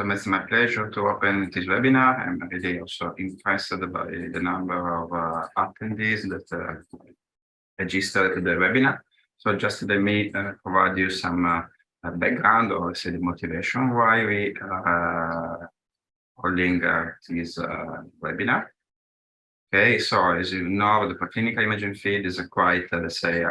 So it's my pleasure to open this webinar. I'm really also impressed by the number of attendees that registered to the webinar. So just let me provide you some background, or say the motivation why we are holding this webinar. Okay, so as you know, the preclinical imaging field is quite, let's say,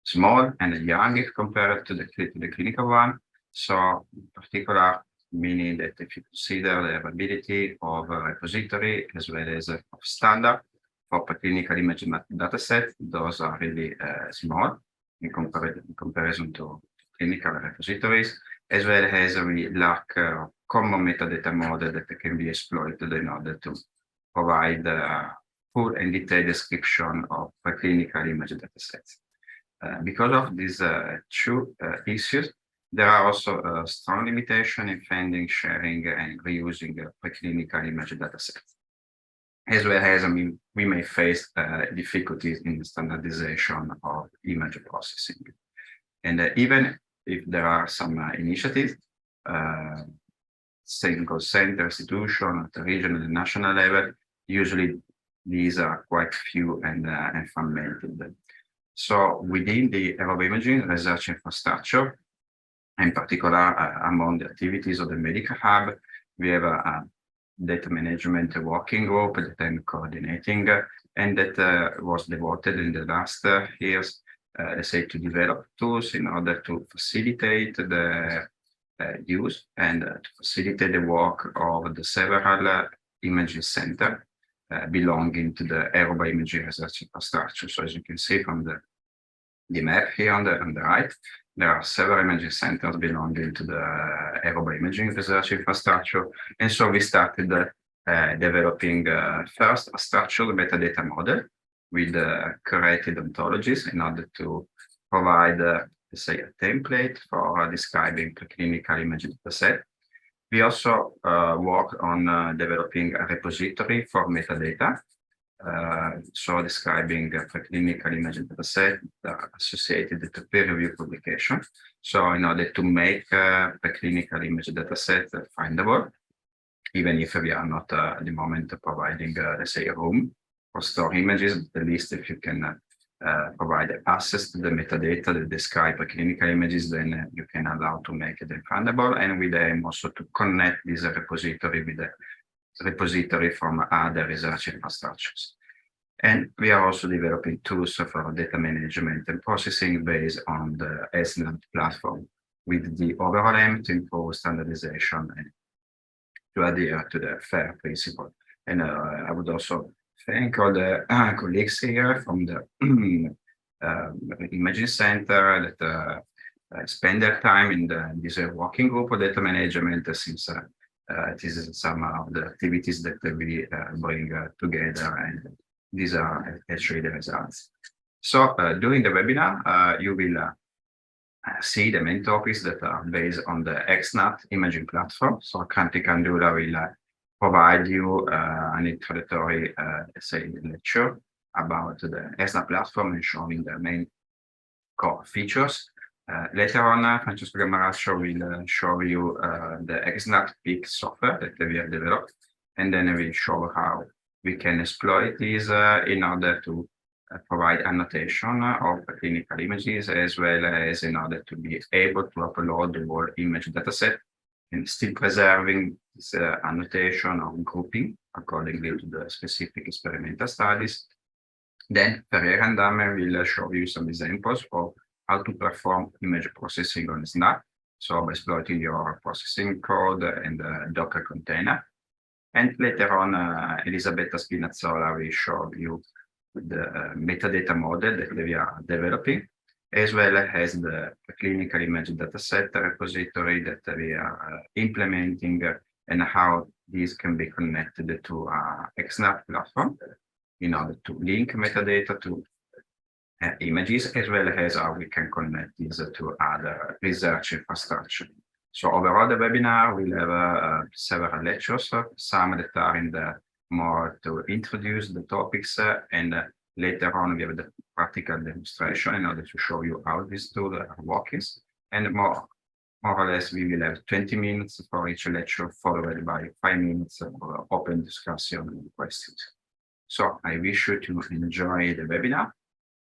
small and young if compared to the clinical one. So in particular, meaning that if you consider the availability of a repository as well as of standard for preclinical imaging dataset, those are really small in comparison to clinical repositories, as well as we lack common metadata model that can be exploited in order to provide full and detailed description of preclinical image datasets. Because of these two issues, there are also strong limitations in finding, sharing, and reusing preclinical image datasets. As well as, we may face difficulties in the standardization of image processing. And even if there are some initiatives, single center institution at the regional and national level, usually these are quite few and fragmented. So within the Euro-BioImaging research infrastructure, in particular among the activities of the medical hub, we have a data management working group that I'm coordinating, and that was devoted in the last years, let's say, to develop tools in order to facilitate the use and to facilitate the work of the several imaging centers belonging to the Euro-BioImaging research infrastructure. So as you can see from the map here on the right, there are several imaging centers belonging to the Euro-BioImaging research infrastructure. And so we started developing first a structured metadata model with curated ontologies in order to provide, let's say, a template for describing preclinical imaging dataset. We also worked on developing a repository for metadata, so describing preclinical imaging dataset associated to peer-reviewed publication. So in order to make preclinical image dataset findable, even if we are not at the moment providing, let's say, a room for store images, at least if you can provide access to the metadata that describe preclinical images, then you can allow to make them findable, and we aim also to connect this repository with the repository from other research infrastructures. And we are also developing tools for data management and processing based on the EOSC-Life platform, with the overall aim to improve standardization and to adhere to the FAIR principle. And I would also thank all the colleagues here from the imaging center that spend their time in this working group of data management, since this is some of the activities that we bring together, and these are actually the results. So during the webinar, you will see the main topics that are based on the XNAT imaging platform. So Kranti Kandula will provide you an introductory, let's say, lecture about the XNAT platform and showing the main core features. Later on, Francesco Gamaraccio will show you the XNAT PIC software that we have developed, and then we will show how we can exploit these in order to provide annotation of clinical images, as well as in order to be able to upload the whole image dataset and still preserving this annotation or grouping accordingly to the specific experimental studies. Then Ferreira and Damer will show you some examples of how to perform image processing on SNAP, so by exploiting your processing code and the Docker container. And later on, Elisabetta Spinazzola will show you the metadata model that we are developing, as well as the clinical image dataset repository that we are implementing, and how these can be connected to our XNAP platform in order to link metadata to images, as well as how we can connect these to other research infrastructure. So overall, the webinar will have several lectures, some that are in the more to introduce the topics, and later on we have the practical demonstration in order to show you how these tools are working, and more more or less, we will have 20 minutes for each lecture, followed by 5 minutes for open discussion and questions. So I wish you to enjoy the webinar.